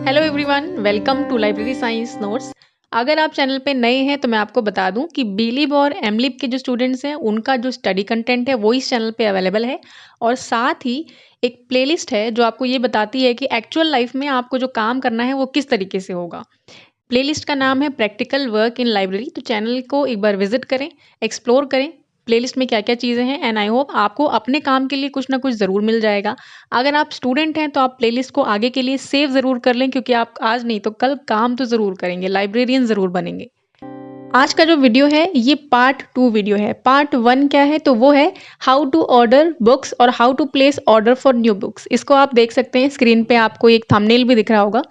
Hello everyone, welcome to library science notes. अगर आप channel पे नए हैं तो मैं आपको बता दूं कि बीलिब और एमलिब के जो स्टूडेंट्स हैं उनका जो स्टडी कंटेंट है वो इस चैनल पे अवेलेबल है। और साथ ही एक प्लेलिस्ट है जो आपको ये बताती है कि एक्चुअल लाइफ में आपको जो काम करना है वो किस तरीके से होगा। प्लेलिस्ट का नाम है प्रैक्टिकल वर्क इन लाइब्रेरी। तो चैनल को एक बार विजिट करें, एक्सप्लोर करें प्लेलिस्ट में क्या क्या चीज़ें हैं, एंड आई होप आपको अपने काम के लिए कुछ ना कुछ ज़रूर मिल जाएगा। अगर आप स्टूडेंट हैं तो आप प्लेलिस्ट को आगे के लिए सेव ज़रूर कर लें, क्योंकि आप आज नहीं तो कल काम तो ज़रूर करेंगे, लाइब्रेरियन ज़रूर बनेंगे। आज का जो वीडियो है ये पार्ट 2 वीडियो है। पार्ट 1 क्या है, तो वो है हाउ टू ऑर्डर बुक्स और how to place order for new books. इसको आप देख सकते हैं स्क्रीन पे, आपको एक थंबनेल भी दिख रहा होगा।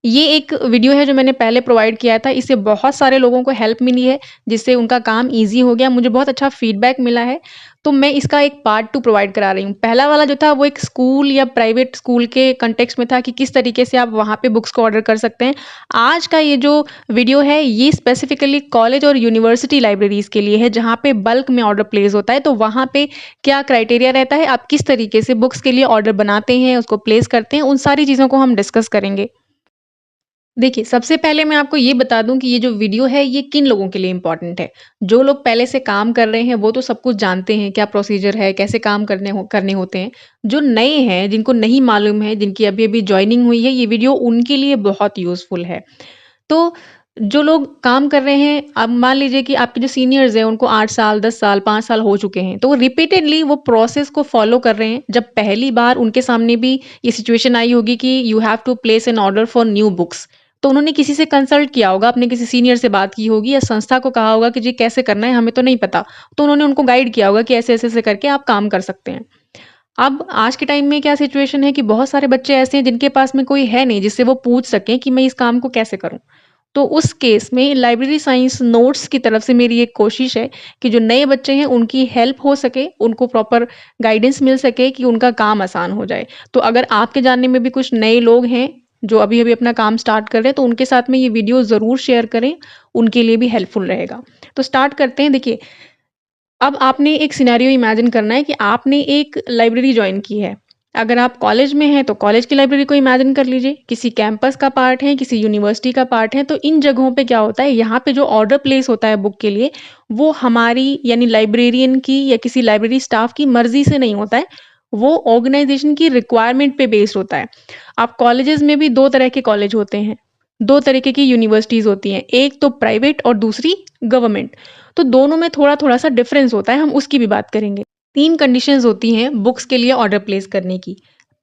ये एक वीडियो है जो मैंने पहले प्रोवाइड किया था, इससे बहुत सारे लोगों को हेल्प मिली है, जिससे उनका काम ईज़ी हो गया। मुझे बहुत अच्छा फीडबैक मिला है, तो मैं इसका एक पार्ट 2 प्रोवाइड करा रही हूँ। पहला वाला जो था वो एक स्कूल या प्राइवेट स्कूल के कॉन्टेक्स्ट में था कि किस तरीके से आप वहाँ पे बुक्स को ऑर्डर कर सकते हैं। आज का ये जो वीडियो है ये स्पेसिफिकली कॉलेज और यूनिवर्सिटी लाइब्रेरीज़ के लिए है, जहाँ पे बल्क में ऑर्डर प्लेस होता है। तो वहाँ पे क्या क्राइटेरिया रहता है, आप किस तरीके से बुक्स के लिए ऑर्डर बनाते हैं, उसको प्लेस करते हैं, उन सारी चीज़ों को हम डिस्कस करेंगे। देखिए, सबसे पहले मैं आपको ये बता दूँ कि ये जो वीडियो है, ये किन लोगों के लिए इम्पोर्टेंट है। जो लोग पहले से काम कर रहे हैं, वो तो सब कुछ जानते हैं, क्या प्रोसीजर है, कैसे काम करने होते हैं। जो नए हैं, जिनको नहीं मालूम है, जिनकी अभी-अभी जॉइनिंग हुई है, ये वीडियो उनके लिए बहुत यूज़फुल है। तो जो लोग काम कर रहे हैं, अब मान लीजिए कि आपके जो सीनियर्स हैं, उनको 8 साल, 10 साल, 5 साल हो चुके हैं, तो वो रिपीटेडली वो प्रोसेस को फ़ॉलो कर रहे हैं। जब पहली बार उनके सामने भी ये सिचुएशन आई होगी कि you have to place an order for new books, तो उन्होंने किसी से कंसल्ट किया होगा, अपने किसी सीनियर से बात की होगी या संस्था को कहा होगा कि जी कैसे करना है, हमें तो नहीं पता। तो उन्होंने उनको गाइड किया होगा कि ऐसे-ऐसे करके आप काम कर सकते हैं। अब आज के टाइम में क्या सिचुएशन है कि बहुत सारे बच्चे ऐसे हैं जिनके पास में कोई है नहीं जिससे वो पूछ सकें कि मैं इस काम को कैसे करूँ? तो उस केस में लाइब्रेरी साइंस नोट्स की तरफ से मेरी एक कोशिश है कि जो नए बच्चे हैं उनकी हेल्प हो सके, उनको प्रॉपर गाइडेंस मिल सके कि उनका काम आसान हो जाए। तो अगर आपके जानने में भी कुछ नए लोग हैं, जो अभी-अभी अपना काम स्टार्ट कर रहे हैं, तो उनके साथ में ये वीडियो ज़रूर शेयर करें, उनके लिए भी हेल्पफुल रहेगा। तो स्टार्ट करते हैं। देखिए, अब आपने एक सिनेरियो इमेजिन करना है कि आपने एक लाइब्रेरी जॉइन की है। अगर आप कॉलेज में हैं, तो कॉलेज की लाइब्रेरी को इमेजिन कर लीजिए, किसी कैंपस का पार्ट है, किसी यूनिवर्सिटी का पार्ट है। तो इन जगहों पे क्या होता है, यहाँ पे जो ऑर्डर प्लेस होता है बुक के लिए, वो हमारी यानी लाइब्रेरियन की या किसी लाइब्रेरी स्टाफ की मर्ज़ी से नहीं होता है, वो ऑर्गेनाइज़ेशन की रिक्वायरमेंट पे बेस्ड होता है। अब कॉलेजेस में भी 2 तरह के कॉलेज होते हैं, 2 तरीके की यूनिवर्सिटीज़ होती हैं, एक तो प्राइवेट और दूसरी गवर्नमेंट। तो दोनों में थोड़ा-थोड़ा सा डिफ़रेंस होता है, हम उसकी भी बात करेंगे। 3 कंडीशंस होती हैं बुक्स के लिए ऑर्डर प्लेस करने की।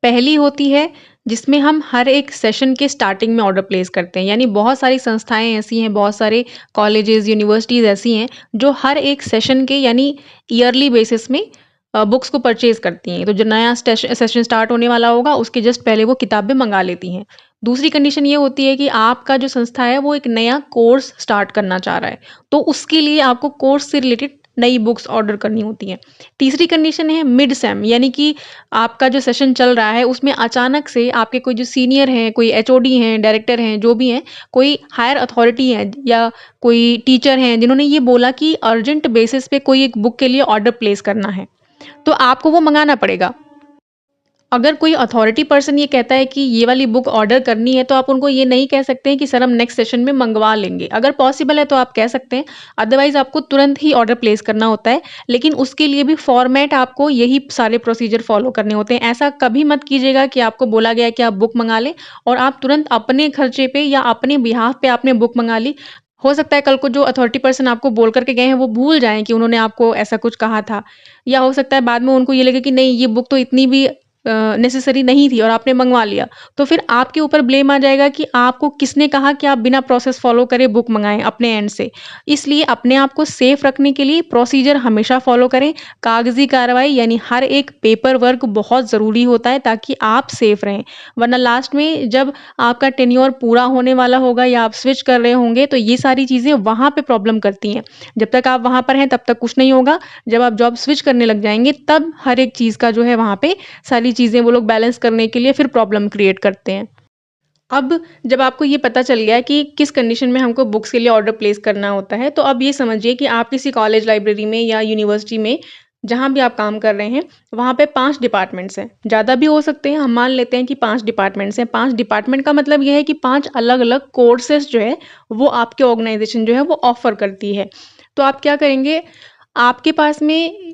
पहली होती है जिसमें हम हर एक सेशन के स्टार्टिंग में ऑर्डर प्लेस करते हैं, यानी बहुत सारी संस्थाएँ ऐसी हैं, बहुत सारे कॉलेजेस, यूनिवर्सिटीज़ ऐसी हैं, जो हर एक सेशन के यानी ईयरली बेसिस में बुक्स को परचेज़ करती हैं। तो जो नया सेशन स्टार्ट होने वाला होगा, उसके जस्ट पहले वो किताबें मँगा लेती हैं। दूसरी कंडीशन ये होती है कि आपका जो संस्था है, वो एक नया कोर्स स्टार्ट करना चाह रहा है, तो उसके लिए आपको कोर्स से रिलेटेड नई बुक्स ऑर्डर करनी होती हैं। तीसरी कंडीशन है मिड सेम, यानी कि आपका जो सेशन चल रहा है उसमें अचानक से आपके कोई जो सीनियर हैं, कोई एचओडी हैं, डायरेक्टर हैं, जो भी हैं, कोई हायर अथॉरिटी है या कोई टीचर हैं जिन्होंने ये बोला कि अर्जेंट बेसिस पे कोई एक बुक के लिए ऑर्डर प्लेस करना है, तो आपको वो मँगाना पड़ेगा। अगर कोई अथॉरिटी पर्सन ये कहता है कि ये वाली बुक ऑर्डर करनी है, तो आप उनको ये नहीं कह सकते हैं कि सर हम नेक्स्ट सेशन में मंगवा लेंगे। अगर पॉसिबल है तो आप कह सकते हैं, अदरवाइज़ आपको तुरंत ही ऑर्डर प्लेस करना होता है। लेकिन उसके लिए भी फॉर्मेट आपको यही सारे प्रोसीजर फॉलो करने होते हैं। ऐसा कभी मत कीजिएगा कि आपको बोला गया है कि आप बुक मँगा लें और आप तुरंत अपने खर्चे पे या अपने बिहाफ़ पे आपने बुक मँगा ली। हो सकता है कल को जो अथॉरिटी पर्सन आपको बोल कर के गए हैं, वो भूल जाएँ कि उन्होंने आपको ऐसा कुछ कहा था। या हो सकता है बाद में उनको ये लगे कि नहीं, ये बुक तो इतनी भी नेसेसरी नहीं थी और आपने मँगवा लिया। तो फिर आपके ऊपर ब्लेम आ जाएगा कि आपको किसने कहा कि आप बिना प्रोसेस फ़ॉलो करे बुक मँगाएँ अपने एंड से। इसलिए अपने आप को सेफ रखने के लिए प्रोसीजर हमेशा फ़ॉलो करें। कागज़ी कार्रवाई यानी हर एक पेपर वर्क बहुत ज़रूरी होता है, ताकि आप सेफ रहें। वरना लास्ट में जब आपका टेन्योर पूरा होने वाला होगा या आप स्विच कर रहे होंगे, तो ये सारी चीज़ें वहाँ पे प्रॉब्लम करती हैं। जब तक आप वहाँ पर हैं तब तक कुछ नहीं होगा। जब आप जॉब स्विच करने लग जाएँगे, तब हर एक चीज़ का जो है वहाँ पे सारी चीज़ें वो लोग बैलेंस करने के लिए फिर प्रॉब्लम क्रिएट करते हैं। अब जब आपको ये पता चल गया कि किस कंडीशन में हमको बुक्स के लिए ऑर्डर प्लेस करना होता है, तो अब ये समझिए कि आप किसी कॉलेज लाइब्रेरी में या यूनिवर्सिटी में जहाँ भी आप काम कर रहे हैं, वहाँ पे 5 डिपार्टमेंट्स हैं। ज़्यादा भी हो सकते हैं, हम मान लेते हैं कि 5 डिपार्टमेंट्स हैं। 5 डिपार्टमेंट का मतलब ये है कि 5 अलग-अलग कोर्सेज़ जो है, वो आपके ऑर्गनाइज़ेशन जो है वो ऑफ़र करती है। तो आप क्या करेंगे, आपके पास में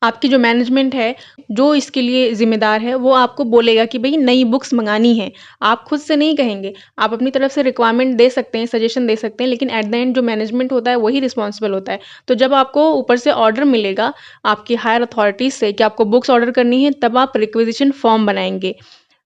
आपकी जो मैनेजमेंट है, जो इसके लिए ज़िम्मेदार है, वो आपको बोलेगा कि भई नई बुक्स मँगानी है। आप खुद से नहीं कहेंगे, आप अपनी तरफ से रिक्वायरमेंट दे सकते हैं, सजेशन दे सकते हैं, लेकिन एट द एंड जो मैनेजमेंट होता है, वही रिस्पॉन्सिबल होता है। तो जब आपको ऊपर से ऑर्डर मिलेगा, आपकी हायर अथॉरिटीज़ से कि आपको बुक्स ऑर्डर करनी है, तब आप रिक्विज़िशन फॉर्म बनाएँगे।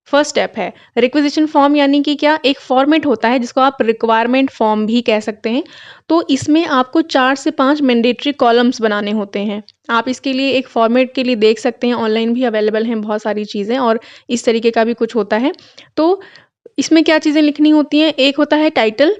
फर्स्ट स्टेप है रिक्विजिशन फॉर्म, यानी कि क्या, एक फॉर्मेट होता है जिसको आप रिक्वायरमेंट फॉर्म भी कह सकते हैं। तो इसमें आपको 4 से 5 मैंडेटरी कॉलम्स बनाने होते हैं। आप इसके लिए एक फॉर्मेट के लिए देख सकते हैं, ऑनलाइन भी अवेलेबल हैं बहुत सारी चीज़ें, और इस तरीके का भी कुछ होता है। तो इसमें क्या चीज़ें लिखनी होती हैं, एक होता है टाइटल,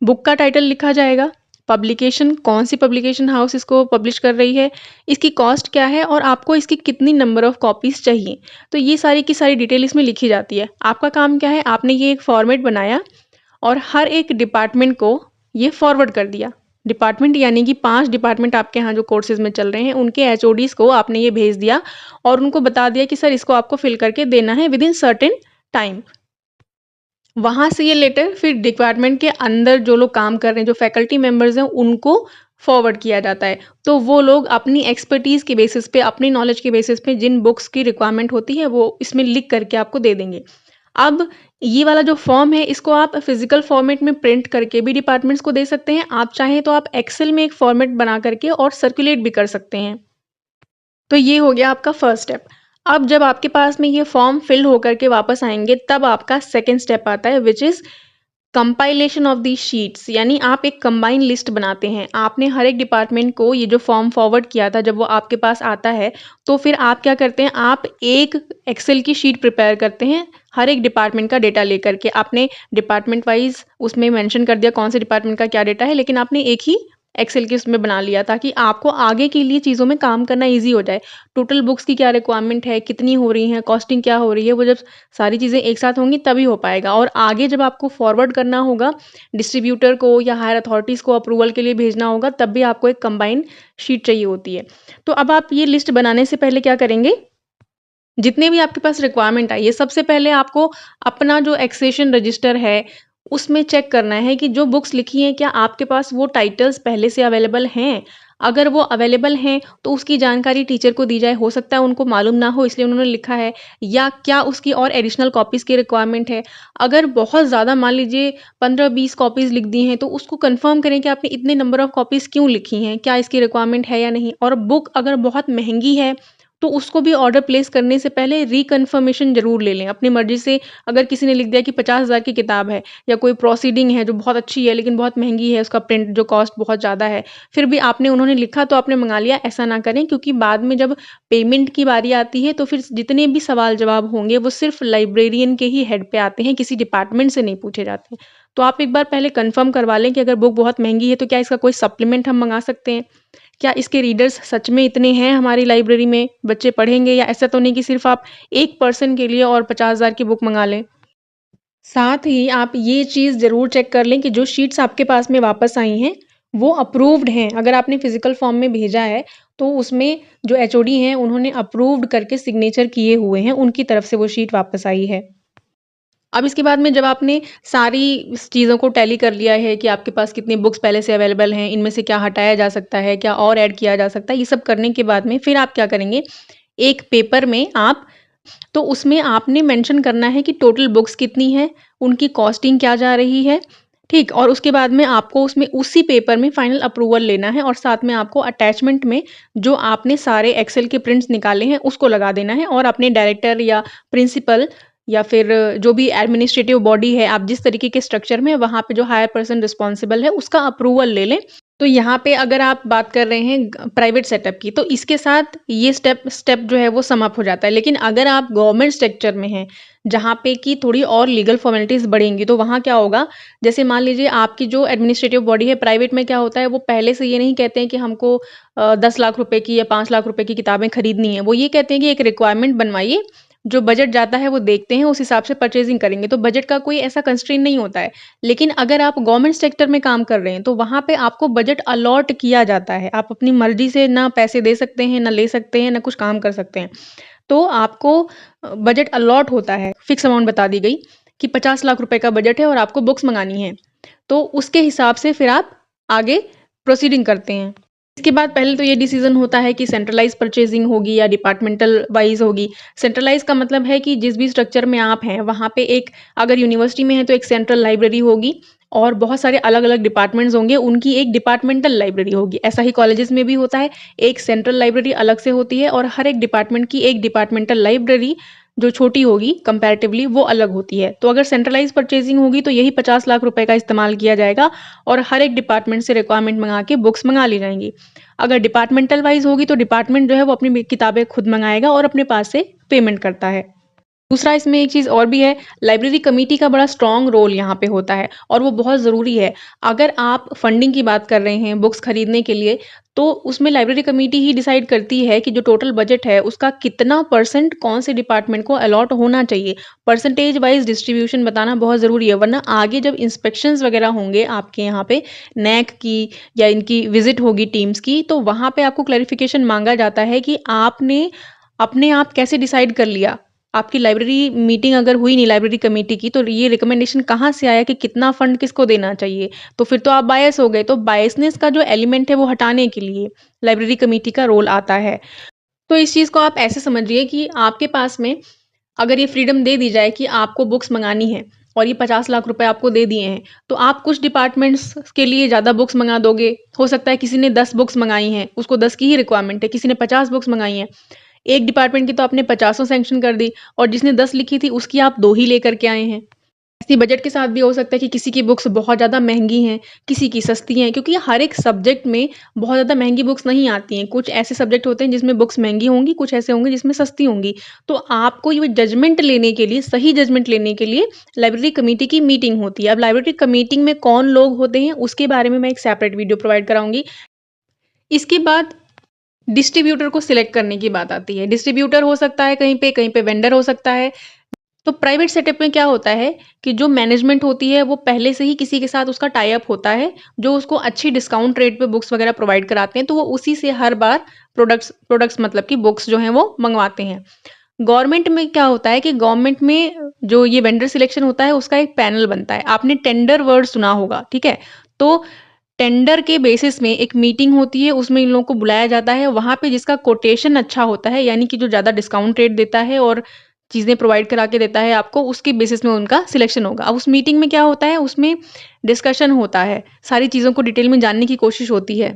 बुक का टाइटल लिखा जाएगा, पब्लिकेशन, कौन-सी पब्लिकेशन हाउस इसको पब्लिश कर रही है, इसकी कॉस्ट क्या है और आपको इसकी कितनी नंबर ऑफ कॉपीज़ चाहिए। तो ये सारी की सारी डिटेल इसमें लिखी जाती है। आपका काम क्या है, आपने ये एक फॉर्मेट बनाया और हर एक डिपार्टमेंट को ये फॉरवर्ड कर दिया। डिपार्टमेंट यानी कि 5 डिपार्टमेंट आपके यहाँ जो कोर्सेज़ में चल रहे हैं, उनके एचओडीज़ को आपने ये भेज दिया और उनको बता दिया कि सर इसको आपको फिल करके देना है विदिन सर्टेन टाइम। वहाँ से ये लेटर फिर डिपार्टमेंट के अंदर जो लोग काम कर रहे हैं, जो फैकल्टी मेंबर्स हैं, उनको फॉरवर्ड किया जाता है। तो वो लोग अपनी एक्सपर्टीज़ के बेसिस पे, अपनी नॉलेज के बेसिस पे जिन बुक्स की रिक्वायरमेंट होती है, वो इसमें लिख करके आपको दे देंगे। अब ये वाला जो फॉर्म है, इसको आप फिज़िकल फॉर्मेट में प्रिंट करके भी डिपार्टमेंट्स को दे सकते हैं। आप चाहें तो आप एक्सेल में एक फॉर्मेट बना करके और सर्कुलेट भी कर सकते हैं। तो ये हो गया आपका फर्स्ट स्टेप। अब जब आपके पास में ये फॉर्म फिल होकर के वापस आएँगे, तब आपका सेकंड स्टेप आता है, which is compilation of the sheets, यानी आप एक कंबाइन लिस्ट बनाते हैं। आपने हर एक डिपार्टमेंट को ये जो फॉर्म फॉरवर्ड किया था, जब वो आपके पास आता है, तो फिर आप क्या करते हैं, आप एक एक्सेल की शीट प्रिपेयर करते हैं, हर एक डिपार्टमेंट का डेटा लेकर के। आपने डिपार्टमेंट वाइज़ उसमें मेंशन कर दिया कौन से डिपार्टमेंट का क्या डेटा है, लेकिन आपने एक ही एक्सेल के उसमें बना लिया, ताकि आपको आगे के लिए चीज़ों में काम करना ईज़ी हो जाए। टोटल बुक्स की क्या रिक्वायरमेंट है, कितनी हो रही हैं, कॉस्टिंग क्या हो रही है, वो जब सारी चीज़ें एक साथ होंगी तभी हो पाएगा। और आगे जब आपको फॉरवर्ड करना होगा डिस्ट्रीब्यूटर को या हायर अथॉरिटीज़ को अप्रूवल के लिए भेजना होगा, तब भी आपको एक कंबाइंड शीट चाहिए होती है। तो अब आप ये लिस्ट बनाने से पहले क्या करेंगे, जितने भी आपके पास रिक्वायरमेंट आई है, सबसे पहले आपको अपना जो एक्सेशन रजिस्टर है, उसमें चेक करना है कि जो बुक्स लिखी हैं, क्या आपके पास वो टाइटल्स पहले से अवेलेबल हैं? अगर वो अवेलेबल हैं, तो उसकी जानकारी टीचर को दी जाए। हो सकता है उनको मालूम ना हो, इसलिए उन्होंने लिखा है, या क्या उसकी और एडिशनल कॉपीज़ की रिक्वायरमेंट है। अगर बहुत ज़्यादा, मान लीजिए 15-20 कॉपीज़ लिख दी हैं, तो उसको कन्फर्म करें कि आपने इतने नंबर ऑफ कॉपीज़ क्यों लिखी हैं? क्या इसकी रिक्वायरमेंट है या नहीं? और बुक अगर बहुत महँगी है, तो उसको भी ऑर्डर प्लेस करने से पहले रिकन्फर्मेशन ज़रूर ले लें। अपनी मर्ज़ी से अगर किसी ने लिख दिया कि 50,000 की किताब है, या कोई प्रोसीडिंग है जो बहुत अच्छी है लेकिन बहुत महँगी है, उसका प्रिंट जो कॉस्ट बहुत ज़्यादा है, फिर भी आपने उन्होंने लिखा तो आपने मँगा लिया, ऐसा ना करें, क्योंकि बाद में जब पेमेंट की बारी आती है, तो फिर जितने भी सवाल-जवाब होंगे, वो सिर्फ़ लाइब्रेरियन के ही हेड पे आते हैं, किसी डिपार्टमेंट से नहीं पूछे जाते। तो आप एक बार पहले कन्फर्म करवा लें कि अगर बुक बहुत महँगी है, तो क्या इसका कोई सप्लीमेंट हम मँगा सकते हैं? क्या इसके रीडर्स सच में इतने हैं हमारी लाइब्रेरी में, बच्चे पढ़ेंगे, या ऐसा तो नहीं कि सिर्फ़ आप एक पर्सन के लिए और 50,000 की बुक मँगा लें। साथ ही आप ये चीज़ ज़रूर चेक कर लें कि जो शीट्स आपके पास में वापस आई हैं, वो अप्रूव्ड हैं। अगर आपने फ़िज़िकल फ़ॉर्म में भेजा है, तो उसमें जो एचओडी हैं, उन्होंने अप्रूव्ड करके सिग्नेचर किए हुए हैं, उनकी तरफ से वो शीट वापस आई है। अब इसके बाद में जब आपने सारी इस चीज़ों को टैली कर लिया है कि आपके पास कितनी बुक्स पहले से अवेलेबल हैं, इनमें से क्या हटाया जा सकता है, क्या और ऐड किया जा सकता है, ये सब करने के बाद में फिर आप क्या करेंगे, एक पेपर में आप, तो उसमें आपने मेंशन करना है कि टोटल बुक्स कितनी हैं, उनकी कॉस्टिंग क्या जा रही है, ठीक? और उसके बाद में आपको उसमें उसी पेपर में फाइनल अप्रूवल लेना है, और साथ में आपको अटैचमेंट में जो आपने सारे एक्सेल के प्रिंट्स निकाले हैं, उसको लगा देना है, और अपने डायरेक्टर या प्रिंसिपल या फिर जो भी एडमिनिस्ट्रेटिव बॉडी है, आप जिस तरीके के स्ट्रक्चर में, वहाँ पे जो हायर पर्सन रिस्पॉन्सिबल है, उसका अप्रूवल ले लें। तो यहाँ पे अगर आप बात कर रहे हैं प्राइवेट सेटअप की, तो इसके साथ ये स्टेप स्टेप जो है वो समाप्त हो जाता है। लेकिन अगर आप गवर्नमेंट स्ट्रक्चर में हैं, जहाँ पे कि थोड़ी और लीगल फॉर्मेलिटीज़ बढ़ेंगी, तो वहाँ क्या होगा, जैसे मान लीजिए आपकी जो एडमिनिस्ट्रेटिव बॉडी है, प्राइवेट में क्या होता है, वो पहले से ये नहीं कहते हैं कि हमको 10 लाख रुपए की या 5 लाख रुपए की किताबें खरीदनी है। वो ये कहते हैं कि एक रिक्वायरमेंट बनवाइए, जो बजट जाता है वो देखते हैं, उस हिसाब से परचेज़िंग करेंगे। तो बजट का कोई ऐसा कंस्ट्रेंट नहीं होता है। लेकिन अगर आप गवर्नमेंट सेक्टर में काम कर रहे हैं, तो वहाँ पे आपको बजट अलॉट किया जाता है। आप अपनी मर्ज़ी से ना पैसे दे सकते हैं, ना ले सकते हैं, ना कुछ काम कर सकते हैं। तो आपको बजट अलॉट होता है, फिक्स अमाउंट बता दी गई कि 50 लाख रुपए का बजट है और आपको बुक्स मँगानी है। तो उसके हिसाब से फिर आप आगे प्रोसीडिंग करते हैं। इसके बाद पहले तो ये डिसीज़न होता है कि सेंट्रलाइज़ परचेज़िंग होगी या डिपार्टमेंटल वाइज़ होगी। सेंट्रलाइज़ का मतलब है कि जिस भी स्ट्रक्चर में आप हैं, वहाँ पे एक अगर यूनिवर्सिटी में है तो एक सेंट्रल लाइब्रेरी होगी और बहुत सारे अलग-अलग डिपार्टमेंट्स होंगे, उनकी एक डिपार्टमेंटल लाइब्रेरी होगी। ऐसा ही कॉलेजेस में भी होता है, एक सेंट्रल लाइब्रेरी अलग से होती है और हर एक डिपार्टमेंट की एक डिपार्टमेंटल लाइब्रेरी जो छोटी होगी कंपैरेटिवली वो अलग होती है। तो अगर सेंट्रलाइज़ परचेज़िंग होगी तो यही 50 लाख रुपए का इस्तेमाल किया जाएगा और हर एक डिपार्टमेंट से रिक्वायरमेंट मँगा के बुक्स मँगा ली जाएँगी। अगर डिपार्टमेंटल वाइज़ होगी तो डिपार्टमेंट जो है वो अपनी किताबें खुद मँगाएगा और अपने पास से पेमेंट करता है। दूसरा इसमें एक चीज़ और भी है, लाइब्रेरी कमिटी का बड़ा स्ट्रॉन्ग रोल यहाँ पे होता है और वो बहुत ज़रूरी है। अगर आप फंडिंग की बात कर रहे हैं बुक्स खरीदने के लिए, तो उसमें लाइब्रेरी कमिटी ही डिसाइड करती है कि जो टोटल बजट है, उसका कितना परसेंट कौन से डिपार्टमेंट को अलॉट होना चाहिए। परसेंटेज वाइज़ डिस्ट्रीब्यूशन बताना बहुत ज़रूरी है, वरना आगे जब इंस्पेक्शंस वगैरह होंगे आपके यहाँ पे नैक की या इनकी विज़िट होगी टीम्स की, तो वहाँ पे आपको क्लैरिफ़िकेशन माँगा जाता है कि आपने अपने आप कैसे डिसाइड कर लिया? आपकी लाइब्रेरी मीटिंग अगर हुई नहीं लाइब्रेरी कमेटी की, तो ये रिकमेंडेशन कहाँ से आया कि कितना फंड किसको देना चाहिए? तो फिर तो आप बायस हो गए। तो बायसनेस का जो एलिमेंट है वो हटाने के लिए लाइब्रेरी कमेटी का रोल आता है। तो इस चीज़ को आप ऐसे समझिए कि आपके पास में अगर ये फ्रीडम दे दी जाए कि आपको बुक्स मँगानी है और ये 50 लाख रुपए आपको दे दिए हैं, तो आप कुछ डिपार्टमेंट्स के लिए ज़्यादा बुक्स मँगा दोगे। हो सकता है किसी ने 10 बुक्स मँगाई हैं, उसको 10 की ही रिक्वायरमेंट है, किसी ने 50 बुक्स मँगाई हैं। एक डिपार्टमेंट की तो आपने 50 सैंक्शन कर दी और जिसने 10 लिखी थी उसकी आप 2 ही लेकर के आए हैं। ऐसे ही बजट के साथ भी हो सकता है कि किसी की बुक्स बहुत ज़्यादा महँगी हैं, किसी की सस्ती हैं क्योंकि हर एक सब्जेक्ट में बहुत ज़्यादा महँगी बुक्स नहीं आती हैं। कुछ ऐसे सब्जेक्ट होते हैं जिसमें बुक्स महँगी होंगी, कुछ ऐसे होंगे जिसमें सस्ती होंगी। तो आपको ये जजमेंट लेने के लिए सही जजमेंट लेने के लिए लाइब्रेरी कमिटी की मीटिंग होती है। अब लाइब्रेरी कमिटी में कौन लोग होते हैं उसके बारे में मैं एक सेपरेट वीडियो प्रोवाइड कराऊँगी। इसके बाद डिस्ट्रीब्यूटर को सिलेक्ट करने की बात आती है। डिस्ट्रीब्यूटर हो सकता है कहीं पे वेंडर हो सकता है। तो प्राइवेट सेटअप में क्या होता है कि जो मैनेजमेंट होती है वो पहले से ही किसी के साथ उसका टाई अप होता है, जो उसको अच्छी डिस्काउंट रेट पे बुक्स वगैरह प्रोवाइड कराते हैं, तो वो उसी से हर बार प्रोडक्ट्स मतलब कि बुक्स जो हैं वो मँगवाते हैं। गवर्नमेंट में क्या होता है कि गवर्नमेंट में जो ये वेंडर सिलेक्शन होता है उसका एक पैनल बनता है। आपने टेंडर वर्ड सुना होगा, ठीक है? तो टेंडर के बेसिस में एक मीटिंग होती है, उसमें इन लोगों को बुलाया जाता है, वहाँ पे जिसका कोटेशन अच्छा होता है, यानी कि जो ज़्यादा डिस्काउंट रेट देता है और चीज़ें प्रोवाइड करा के देता है आपको, उसके बेसिस में उनका सिलेक्शन होगा। अब उस मीटिंग में क्या होता है, उसमें डिस्कशन होता है, सारी चीज़ों को डिटेल में जानने की कोशिश होती है।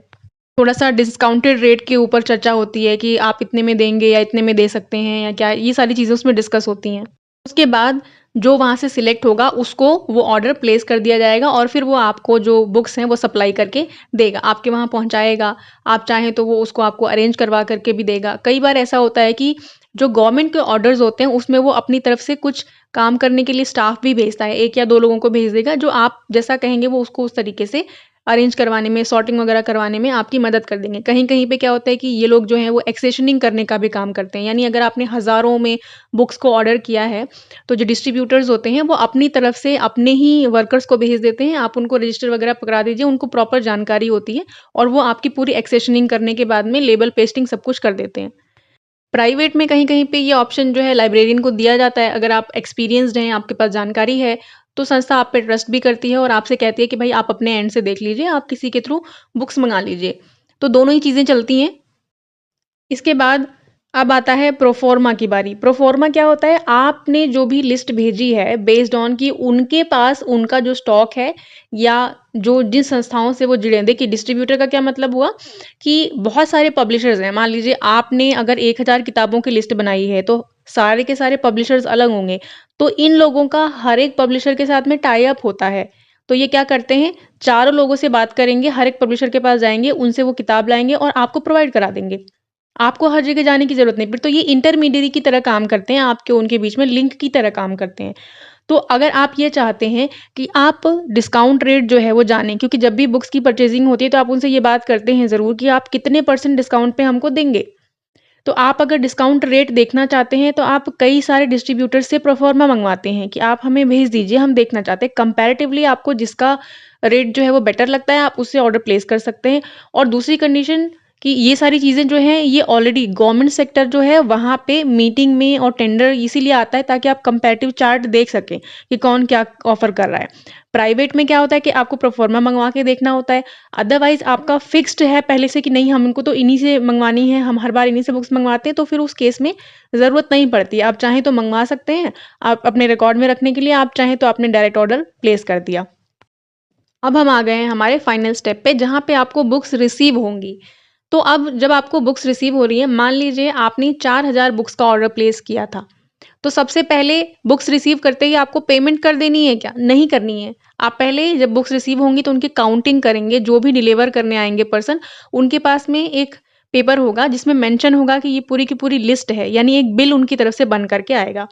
थोड़ा-सा डिस्काउंटेड रेट के ऊपर चर्चा होती है कि आप इतने में देंगे या इतने में दे सकते हैं या क्या, ये सारी चीज़ें उसमें डिस्कस होती हैं। उसके बाद जो वहाँ से सिलेक्ट होगा उसको वो ऑर्डर प्लेस कर दिया जाएगा और फिर वो आपको जो बुक्स हैं वो सप्लाई करके देगा, आपके वहाँ पहुँचाएगा। आप चाहें तो वो उसको आपको अरेंज करवा करके भी देगा। कई बार ऐसा होता है कि जो गवर्नमेंट के ऑर्डर्स होते हैं उसमें वो अपनी तरफ से कुछ काम करने के लिए स्टाफ भी भेजता है, 1 या 2 लोगों को भेज देगा जो आप जैसा कहेंगे वो उसको उस तरीके से अरेंज करवाने में, सॉर्टिंग वगैरह करवाने में आपकी मदद कर देंगे। कहीं-कहीं पे क्या होता है कि ये लोग जो हैं वो एक्सेशनिंग करने का भी काम करते हैं। यानी अगर आपने हज़ारों में बुक्स को ऑर्डर किया है, तो जो डिस्ट्रीब्यूटर्स होते हैं वो अपनी तरफ से अपने ही वर्कर्स को भेज देते हैं। आप उनको रजिस्टर वगैरह पकड़ा दीजिए, उनको प्रॉपर जानकारी होती है और वो आपकी पूरी एक्सेशनिंग करने के बाद में लेबल पेस्टिंग सब कुछ कर देते हैं। प्राइवेट में कहीं-कहीं पे ये ऑप्शन जो है लाइब्रेरियन को दिया जाता है। अगर आप एक्सपीरियंस्ड हैं, आपके पास जानकारी है, तो संस्था आप पे ट्रस्ट भी करती है और आपसे कहती है कि भाई आप अपने एंड से देख लीजिए, आप किसी के थ्रू बुक्स मँगा लीजिए। तो दोनों ही चीज़ें चलती हैं। इसके बाद अब आता है प्रोफ़ोर्मा की बारी। प्रोफ़ोर्मा क्या होता है? आपने जो भी लिस्ट भेजी है बेस्ड ऑन कि उनके पास उनका जो स्टॉक है या जो जिन संस्थाओं से वो जुड़े हैं। देखिए डिस्ट्रीब्यूटर का क्या मतलब हुआ कि बहुत सारे पब्लिशर्स हैं। मान लीजिए आपने अगर 1000 किताबों की लिस्ट बनाई है तो सारे के सारे पब्लिशर्स अलग होंगे। तो इन लोगों का हर एक पब्लिशर के साथ में टाई अप होता है। तो ये क्या करते हैं, चारों लोगों से बात करेंगे, हर एक पब्लिशर के पास जाएँगे, उनसे वो किताब लाएँगे और आपको प्रोवाइड करा देंगे। आपको हर जगह जाने की ज़रूरत नहीं, फिर तो ये इंटरमीडियरी की तरह काम करते हैं, आपके उनके बीच में लिंक की तरह काम करते हैं। तो अगर आप ये चाहते हैं कि आप डिस्काउंट रेट जो है वो जानें, क्योंकि जब भी बुक्स की परचेज़िंग होती है तो आप उनसे ये बात करते हैं ज़रूर कि आप कितने % डिस्काउंट पे हमको देंगे। तो आप अगर डिस्काउंट रेट देखना चाहते हैं तो आप कई सारे डिस्ट्रीब्यूटर से प्रोफॉर्मा मंगवाते हैं कि आप हमें भेज दीजिए, हम देखना चाहते हैं। कंपैरेटिवली आपको जिसका रेट जो है वो बेटर लगता है, आप उससे ऑर्डर प्लेस कर सकते हैं। और दूसरी कंडीशन कि ये सारी चीज़ें जो हैं ये ऑलरेडी गवर्नमेंट सेक्टर जो है वहाँ पे मीटिंग में और टेंडर इसीलिए आता है ताकि आप कंपैरेटिव चार्ट देख सकें कि कौन क्या ऑफ़र कर रहा है। प्राइवेट में क्या होता है कि आपको प्रोफॉर्मा मंगवा के देखना होता है। अदरवाइज़ आपका फिक्स्ड है पहले से कि नहीं हमको तो इन्हीं से मंगवानी है, हम हर बार इन्हीं से बुक्स मंगवाते हैं, तो फिर उस केस में ज़रूरत नहीं पड़ती। आप चाहें तो मंगवा सकते हैं, आप अपने रिकॉर्ड में रखने के लिए, आप चाहें तो आपने डायरेक्ट ऑर्डर प्लेस कर दिया। अब हम आ गए हैं हमारे फाइनल स्टेप पे जहाँ पे आपको बुक्स रिसीव होंगी। तो अब जब आपको बुक्स रिसीव हो रही हैं, मान लीजिए आपने 4000 बुक्स का ऑर्डर प्लेस किया था। तो सबसे पहले बुक्स रिसीव करते ही आपको पेमेंट कर देनी है क्या? नहीं करनी है। आप पहले जब बुक्स रिसीव होंगी तो उनकी काउंटिंग करेंगे, जो भी डिलीवर करने आएँगे पर्सन, उनके पास में एक पेपर होगा जिसमें मेंशन होगा कि ये पूरी की पूरी लिस्ट है, यानी एक बिल उनकी तरफ से बन कर के आएगा।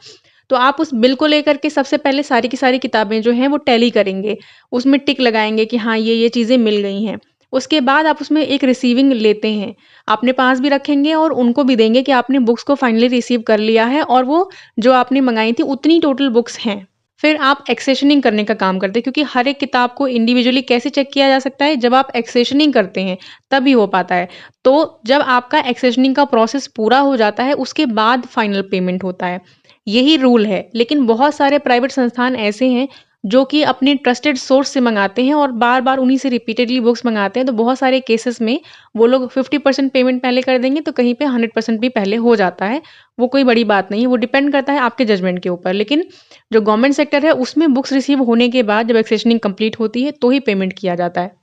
तो आप उस बिल को लेकर के सबसे पहले सारी की सारी किताबें जो हैं वो टैली करेंगे। उसमें टिक लगाएँगे कि हाँ, ये चीज़ें मिल गई हैं। उसके बाद आप उसमें एक रिसीविंग लेते हैं। अपने पास भी रखेंगे और उनको भी देंगे कि आपने बुक्स को फाइनली रिसीव कर लिया है और वो जो आपने मँगाई थी उतनी टोटल बुक्स हैं। फिर आप एक्सेशनिंग करने का काम करते हैं क्योंकि हर एक किताब को इंडिविजुअली कैसे चेक किया जा सकता है, जब आप एक्सेशनिंग करते हैं, तभी हो पाता है। तो जब आपका एक्सेशनिंग का प्रोसेस पूरा हो जाता है, उसके बाद फाइनल पेमेंट होता है। यही रूल है, लेकिन बहुत सारे प्राइवेट संस्थान ऐसे हैं जो कि अपने ट्रस्टेड सोर्स से मंगाते हैं और बार-बार उन्हीं से रिपीटेडली बुक्स मंगाते हैं, तो बहुत सारे केसेस में वो लोग 50% पेमेंट पहले कर देंगे, तो कहीं पे 100% भी पहले हो जाता है। वो कोई बड़ी बात नहीं है, वो डिपेंड करता है आपके जजमेंट के ऊपर। लेकिन जो गवर्नमेंट सेक्टर है, उसमें बुक्स रिसीव होने के बाद जब एक्सेशनिंग कंप्लीट होती है, तो ही पेमेंट किया जाता है।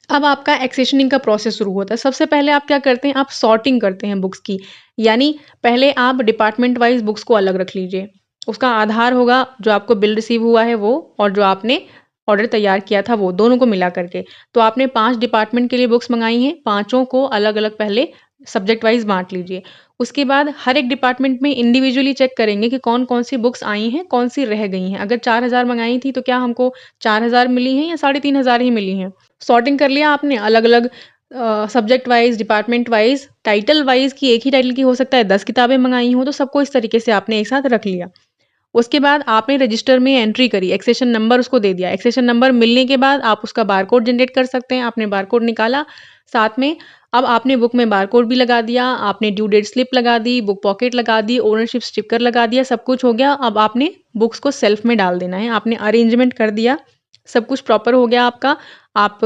अब आपका एक्सेशनिंग का प्रोसेस शुरू होता है। सबसे पहले आप क्या करते हैं, आप सॉर्टिंग करते हैं बुक्स की। यानी पहले आप डिपार्टमेंट वाइज़ बुक्स को अलग रख लीजिए। उसका आधार होगा जो आपको बिल रिसीव हुआ है वो और जो आपने ऑर्डर तैयार किया था वो, दोनों को मिला करके। तो आपने 5 डिपार्टमेंट के लिए बुक्स मँगाई हैं, पाँचों को अलग-अलग पहले सब्जेक्ट वाइज़ बाँट लीजिए। उसके बाद हर एक डिपार्टमेंट में इंडिविजुअली चेक करेंगे कि कौन-कौन सी बुक्स आई हैं, कौन-सी रह गई हैं। अगर 4000 मँगाई थी तो क्या हमको 4000 मिली हैं या 3500 ही मिली हैं? सॉर्टिंग कर लिया आपने अलग-अलग subject wise, department wise, title wise कि एक ही टाइटल की हो सकता है 10 किताबें मँगाई हों, तो सबको इस तरीके से आपने एक साथ रख लिया। उसके बाद आपने रजिस्टर में एंट्री करी, एक्सेशन नंबर उसको दे दिया। एक्सेशन नंबर मिलने के बाद आप उसका बारकोड जनरेट कर सकते हैं। आपने बारकोड निकाला, साथ में अब आपने बुक में बारकोड भी लगा दिया, आपने ड्यू डेट स्लिप लगा दी, बुक पॉकेट लगा दी, ओनरशिप स्टिकर लगा दिया, सब कुछ हो गया। अब आपने बुक्स को शेल्फ में डाल देना है। आपने अरेंजमेंट कर दिया, सब कुछ प्रॉपर हो गया आपका। आप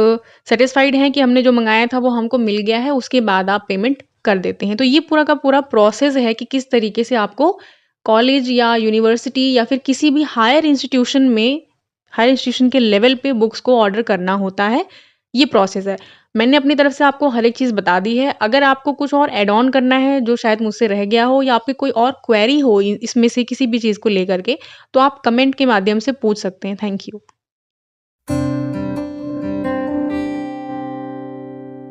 सैटिस्फाइड हैं कि हमने जो मँगाया था वो हमको मिल गया है, उसके बाद आप पेमेंट कर देते हैं। तो ये पूरा का पूरा प्रोसेस है कि किस तरीके से आपको कॉलेज या यूनिवर्सिटी या फिर किसी भी हायर इंस्टीट्यूशन के लेवल पे बुक्स को ऑर्डर करना होता है, ये प्रोसेस है। मैंने अपनी तरफ से आपको हर एक चीज़ बता दी है। अगर आपको कुछ और ऐड ऑन करना है जो शायद मुझसे रह गया हो या आपकी कोई और क्वेरी हो इसमें से किसी भी चीज़ को लेकर के, तो आप कमेंट के माध्यम से पूछ सकते हैं। Thank you.